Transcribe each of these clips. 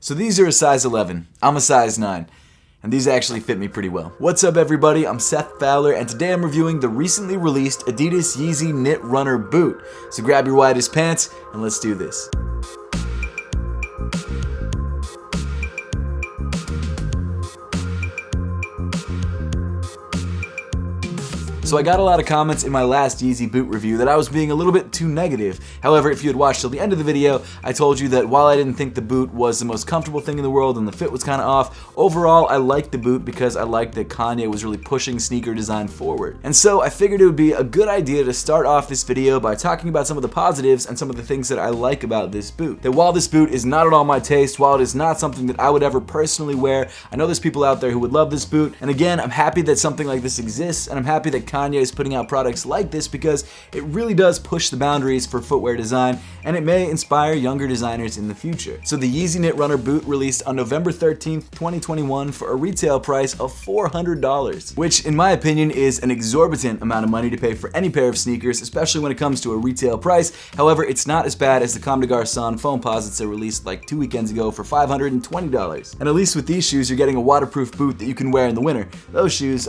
So these are a size 11, I'm a size 9, and these actually fit me pretty well. What's up everybody, I'm Seth Fowler, and today I'm reviewing the recently released Adidas YEEZY Knit Runner Boot. So grab your widest pants, and let's do this. So I got a lot of comments in my last YEEZY boot review that I was being a little bit too negative. However, if you had watched till the end of the video, I told you that while I didn't think the boot was the most comfortable thing in the world and the fit was kind of off, overall I liked the boot because I liked that Kanye was really pushing sneaker design forward. And so I figured it would be a good idea to start off this video by talking about some of the positives and some of the things that I like about this boot. That while this boot is not at all my taste, while it is not something that I would ever personally wear, I know there's people out there who would love this boot. And again, I'm happy that something like this exists, and I'm happy that Kanye is putting out products like this because it really does push the boundaries for footwear design, and it may inspire younger designers in the future. So the YEEZY Knit Runner Boot released on November 13th, 2021 for a retail price of $400, which in my opinion is an exorbitant amount of money to pay for any pair of sneakers, especially when it comes to a retail price. However, it's not as bad as the Comme des Garçons Foamposites that released like 2 weekends ago for $520. And at least with these shoes, you're getting a waterproof boot that you can wear in the winter. Those shoes,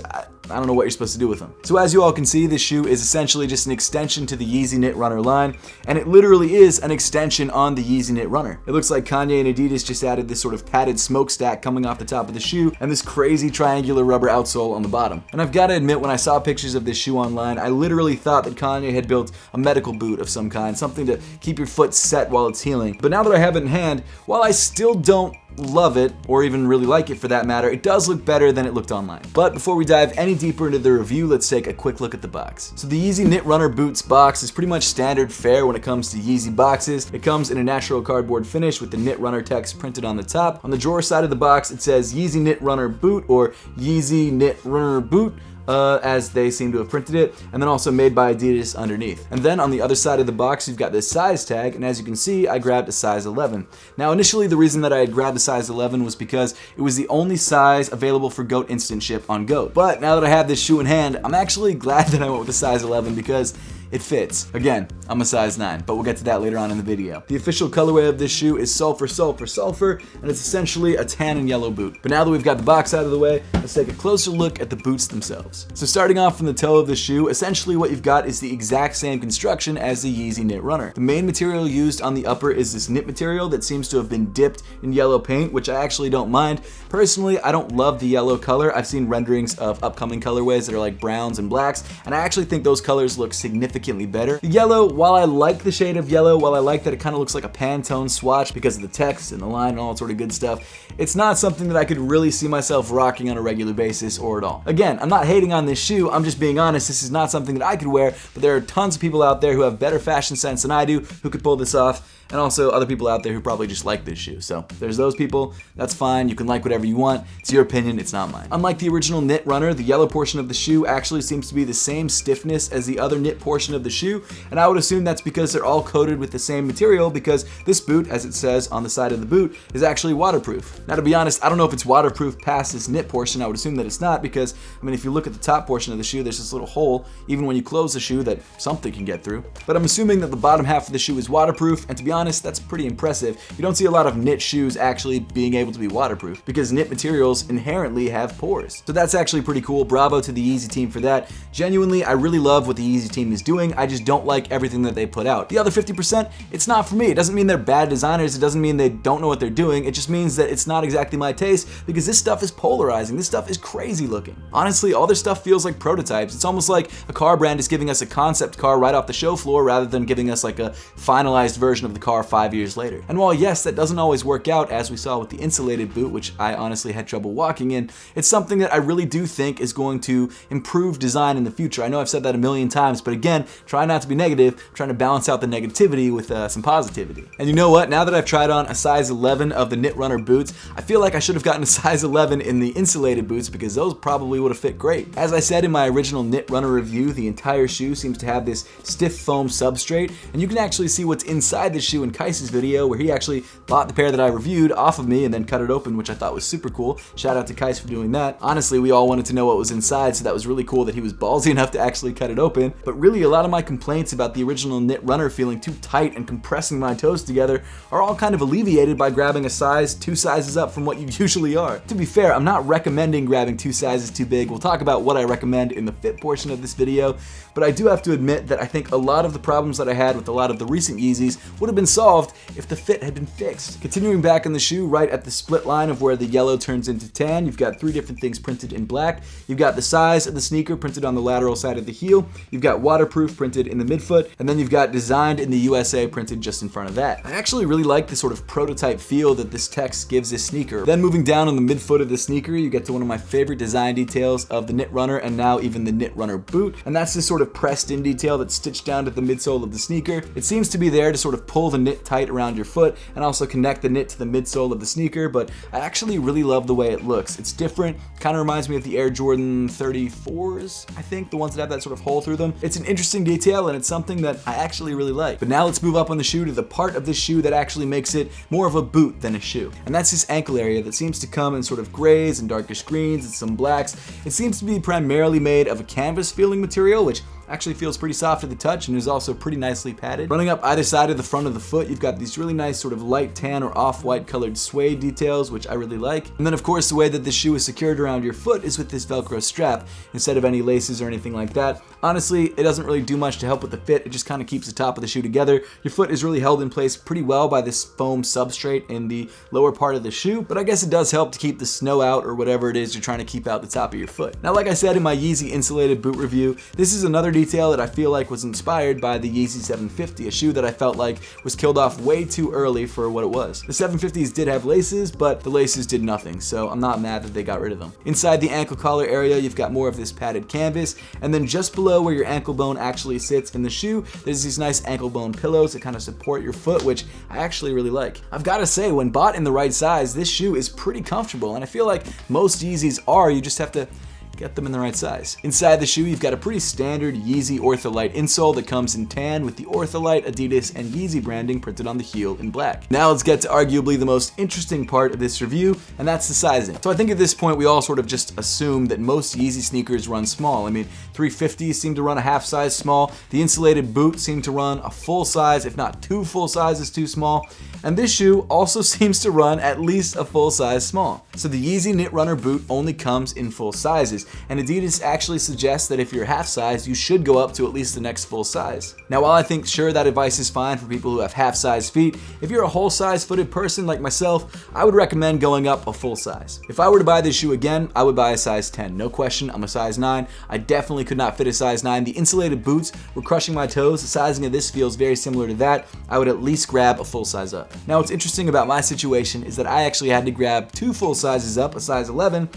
I don't know what you're supposed to do with them. So as you all can see, this shoe is essentially just an extension to the YEEZY Knit Runner line, and it literally is an extension on the YEEZY Knit Runner. It looks like Kanye and Adidas just added this sort of padded smokestack coming off the top of the shoe and this crazy triangular rubber outsole on the bottom. And I've got to admit, when I saw pictures of this shoe online, I literally thought that Kanye had built a medical boot of some kind, something to keep your foot set while it's healing. But now that I have it in hand, while I still don't love it, or even really like it for that matter, it does look better than it looked online. But before we dive any deeper into the review, let's take a quick look at the box. So the YEEZY Knit Runner Boots box is pretty much standard fare when it comes to Yeezy boxes. It comes in a natural cardboard finish with the Knit Runner text printed on the top. On the drawer side of the box, it says YEEZY Knit Runner Boot or YEEZY Knit Runner Boot, as they seem to have printed it, and then also made by Adidas underneath. And then on the other side of the box, you've got this size tag, and as you can see, I grabbed a size 11. Now initially, the reason that I had grabbed the size 11 was because it was the only size available for GOAT Instant Ship on GOAT. But now that I have this shoe in hand, I'm actually glad that I went with the size 11 because it fits. Again, I'm a size 9, but we'll get to that later on in the video. The official colorway of this shoe is sulfur, sulfur, sulfur, and it's essentially a tan and yellow boot. But now that we've got the box out of the way, let's take a closer look at the boots themselves. So starting off from the toe of the shoe, essentially what you've got is the exact same construction as the YEEZY Knit Runner. The main material used on the upper is this knit material that seems to have been dipped in yellow paint, which I actually don't mind. Personally, I don't love the yellow color. I've seen renderings of upcoming colorways that are like browns and blacks, and I actually think those colors look significantly better. The yellow, while I like the shade of yellow, while I like that it kind of looks like a Pantone swatch because of the text and the line and all that sort of good stuff, it's not something that I could really see myself rocking on a regular basis or at all. Again, I'm not hating on this shoe, I'm just being honest, this is not something that I could wear, but there are tons of people out there who have better fashion sense than I do who could pull this off, and also other people out there who probably just like this shoe. So there's those people, that's fine, you can like whatever you want, it's your opinion, it's not mine. Unlike the original Knit Runner, the yellow portion of the shoe actually seems to be the same stiffness as the other knit portion of the shoe, and I would assume that's because they're all coated with the same material, because this boot, as it says on the side of the boot, is actually waterproof. Now to be honest, I don't know if it's waterproof past this knit portion. I would assume that it's not, because I mean, if you look at the top portion of the shoe, there's this little hole, even when you close the shoe, that something can get through. But I'm assuming that the bottom half of the shoe is waterproof, and to be honest, that's pretty impressive. You don't see a lot of knit shoes actually being able to be waterproof, because knit materials inherently have pores. So that's actually pretty cool. Bravo to the YEEZY team for that. Genuinely, I really love what the YEEZY team is doing. I just don't like everything that they put out. The other 50%, it's not for me. It doesn't mean they're bad designers. It doesn't mean they don't know what they're doing. It just means that it's not exactly my taste, because this stuff is polarizing. This stuff is crazy looking. Honestly, all their stuff feels like prototypes. It's almost like a car brand is giving us a concept car right off the show floor rather than giving us like a finalized version of the car 5 years later. And while yes, that doesn't always work out, as we saw with the insulated boot, which I honestly had trouble walking in, it's something that I really do think is going to improve design in the future. I know I've said that a million times, but again, try not to be negative, trying to balance out the negativity with some positivity. And you know what? Now that I've tried on a size 11 of the Knit Runner boots, I feel like I should have gotten a size 11 in the insulated boots, because those probably would have fit great. As I said in my original Knit Runner review, the entire shoe seems to have this stiff foam substrate, and you can actually see what's inside the shoe shoe in Kais's video where he actually bought the pair that I reviewed off of me and then cut it open, which I thought was super cool. Shout out to Kais for doing that. Honestly, we all wanted to know what was inside, so that was really cool that he was ballsy enough to actually cut it open. But really, a lot of my complaints about the original knit runner feeling too tight and compressing my toes together are all kind of alleviated by grabbing a size 2 sizes up from what you usually are. To be fair, I'm not recommending grabbing 2 sizes too big. We'll talk about what I recommend in the fit portion of this video, but I do have to admit that I think a lot of the problems that I had with a lot of the recent Yeezys would have been solved if the fit had been fixed. Continuing back in the shoe, right at the split line of where the yellow turns into tan, you've got 3 different things printed in black. You've got the size of the sneaker printed on the lateral side of the heel. You've got waterproof printed in the midfoot, and then you've got designed in the USA printed just in front of that. I actually really like the sort of prototype feel that this text gives this sneaker. Then moving down on the midfoot of the sneaker, you get to one of my favorite design details of the knit runner and now even the knit runner boot, and that's this sort of pressed in detail that's stitched down to the midsole of the sneaker. It seems to be there to sort of pull the knit tight around your foot and also connect the knit to the midsole of the sneaker, but I actually really love the way it looks. It's different, kind of reminds me of the Air Jordan 34s, I think, the ones that have that sort of hole through them. It's an interesting detail and it's something that I actually really like. But now let's move up on the shoe to the part of the shoe that actually makes it more of a boot than a shoe. And that's this ankle area that seems to come in sort of grays and darkish greens and some blacks. It seems to be primarily made of a canvas feeling material, which actually feels pretty soft to the touch and is also pretty nicely padded. Running up either side of the front of the foot, you've got these really nice sort of light tan or off-white colored suede details, which I really like. And then of course the way that this shoe is secured around your foot is with this Velcro strap instead of any laces or anything like that. Honestly, it doesn't really do much to help with the fit, it just kind of keeps the top of the shoe together. Your foot is really held in place pretty well by this foam substrate in the lower part of the shoe, but I guess it does help to keep the snow out or whatever it is you're trying to keep out the top of your foot. Now, like I said in my Yeezy insulated boot review, this is another detail that I feel like was inspired by the Yeezy 750, a shoe that I felt like was killed off way too early for what it was. The 750s did have laces, but the laces did nothing, so I'm not mad that they got rid of them. Inside the ankle collar area, you've got more of this padded canvas, and then just below where your ankle bone actually sits in the shoe, there's these nice ankle bone pillows that kind of support your foot, which I actually really like. I've got to say, when bought in the right size, this shoe is pretty comfortable, and I feel like most Yeezys are, you just have to get them in the right size. Inside the shoe, you've got a pretty standard Yeezy Ortholite insole that comes in tan with the Ortholite, Adidas, and Yeezy branding printed on the heel in black. Now let's get to arguably the most interesting part of this review, and that's the sizing. So I think at this point we all sort of just assume that most Yeezy sneakers run small. I mean, 350s seem to run a half size small, the insulated boot seemed to run a full size, if not 2 full sizes too small, and this shoe also seems to run at least a full size small. So the Yeezy Knit Runner boot only comes in full sizes, and Adidas actually suggests that if you're half size, you should go up to at least the next full size. Now, while I think sure that advice is fine for people who have half size feet, if you're a whole size footed person like myself, I would recommend going up a full size. If I were to buy this shoe again, I would buy a size 10. No question, I'm a size 9. I definitely could not fit a size 9. The insulated boots were crushing my toes. The sizing of this feels very similar to that. I would at least grab a full size up. Now, what's interesting about my situation is that I actually had to grab 2 full sizes up, a size 11,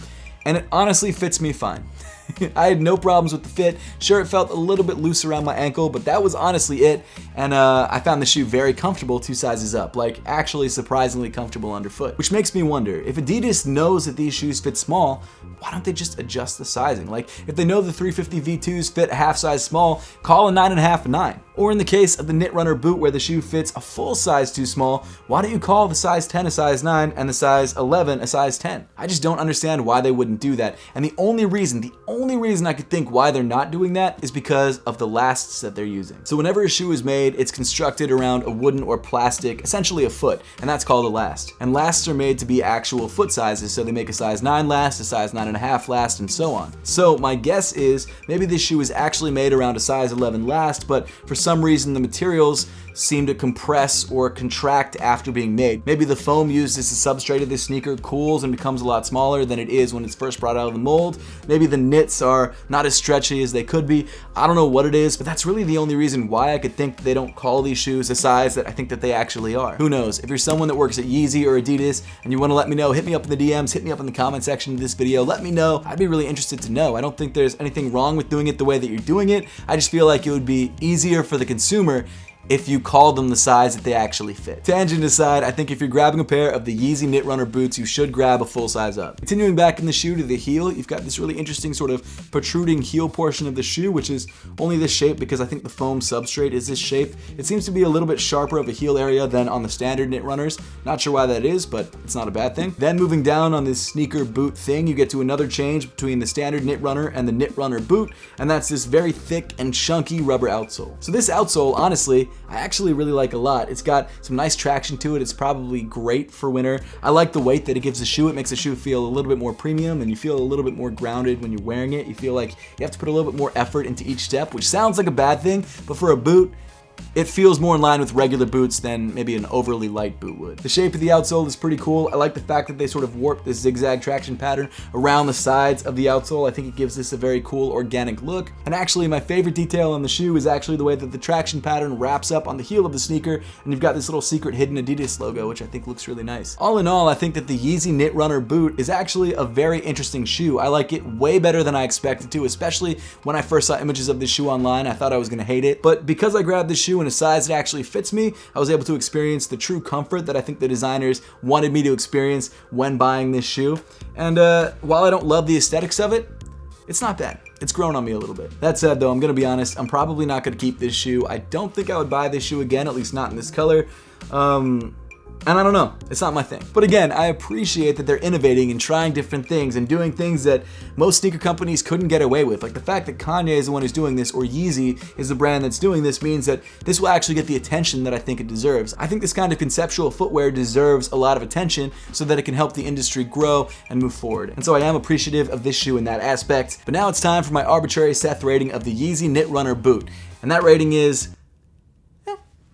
and it honestly fits me fine. I had no problems with the fit. Sure, it felt a little bit loose around my ankle, but that was honestly it. And I found the shoe very comfortable 2 sizes up, like actually surprisingly comfortable underfoot. Which makes me wonder, if Adidas knows that these shoes fit small, why don't they just adjust the sizing? Like, if they know the 350 V2s fit a half size small, call a 9.5 a 9. Or in the case of the Knit Runner boot where the shoe fits a full size too small, why don't you call the size 10 a size 9 and the size 11 a size 10? I just don't understand why they wouldn't do that. And the only reason I could think why they're not doing that is because of the lasts that they're using. So whenever a shoe is made, it's constructed around a wooden or plastic, essentially a foot, and that's called a last. And lasts are made to be actual foot sizes, so they make a size 9 last, a size 9.5 last, and so on. So my guess is maybe this shoe is actually made around a size 11 last, but for some reason the materials seem to compress or contract after being made. Maybe the foam used as the substrate of this sneaker cools and becomes a lot smaller than it is when it's first brought out of the mold. Maybe the knits are not as stretchy as they could be. I don't know what it is, but that's really the only reason why I could think they don't call these shoes a size that I think that they actually are. Who knows? If you're someone that works at Yeezy or Adidas and you want to let me know, hit me up in the DMs, hit me up in the comment section of this video, let me know. I'd be really interested to know. I don't think there's anything wrong with doing it the way that you're doing it. I just feel like it would be easier for the consumer if you call them the size that they actually fit. Tangent aside, I think if you're grabbing a pair of the YEEZY Knit Runner boots, you should grab a full size up. Continuing back in the shoe to the heel, you've got this really interesting sort of protruding heel portion of the shoe, which is only this shape because I think the foam substrate is this shape. It seems to be a little bit sharper of a heel area than on the standard knit runners. Not sure why that is, but it's not a bad thing. Then moving down on this sneaker boot thing, you get to another change between the standard knit runner and the knit runner boot, and that's this very thick and chunky rubber outsole. So this outsole, honestly, I actually really like a lot. It's got some nice traction to it. It's probably great for winter. I like the weight that it gives the shoe. It makes the shoe feel a little bit more premium, and you feel a little bit more grounded when you're wearing it. You feel like you have to put a little bit more effort into each step, which sounds like a bad thing, but for a boot, it feels more in line with regular boots than maybe an overly light boot would. The shape of the outsole is pretty cool. I like the fact that they sort of warp this zigzag traction pattern around the sides of the outsole. I think it gives this a very cool organic look. And actually, my favorite detail on the shoe is actually the way that the traction pattern wraps up on the heel of the sneaker, and you've got this little secret hidden Adidas logo, which I think looks really nice. All in all, I think that the YEEZY Knit Runner boot is actually a very interesting shoe. I like it way better than I expected to, especially when I first saw images of this shoe online. I thought I was gonna hate it, but because I grabbed this shoe in a size that actually fits me, I was able to experience the true comfort that I think the designers wanted me to experience when buying this shoe. And while I don't love the aesthetics of it, it's not bad. It's grown on me a little bit. That said though, I'm gonna be honest, I'm probably not gonna keep this shoe. I don't think I would buy this shoe again, at least not in this color. And I don't know, it's not my thing. But again, I appreciate that they're innovating and trying different things and doing things that most sneaker companies couldn't get away with. Like the fact that Kanye is the one who's doing this, or Yeezy is the brand that's doing this, means that this will actually get the attention that I think it deserves. I think this kind of conceptual footwear deserves a lot of attention so that it can help the industry grow and move forward. And so I am appreciative of this shoe in that aspect. But now it's time for my arbitrary Seth rating of the YEEZY Knit Runner boot. And that rating is,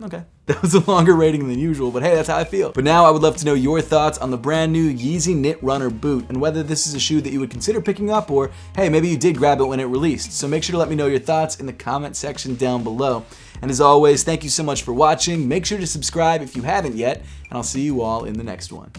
okay. That was a longer rating than usual, but hey, that's how I feel. But now I would love to know your thoughts on the brand new YEEZY Knit Runner boot and whether this is a shoe that you would consider picking up, or hey, maybe you did grab it when it released. So make sure to let me know your thoughts in the comment section down below. And as always, thank you so much for watching. Make sure to subscribe if you haven't yet, and I'll see you all in the next one.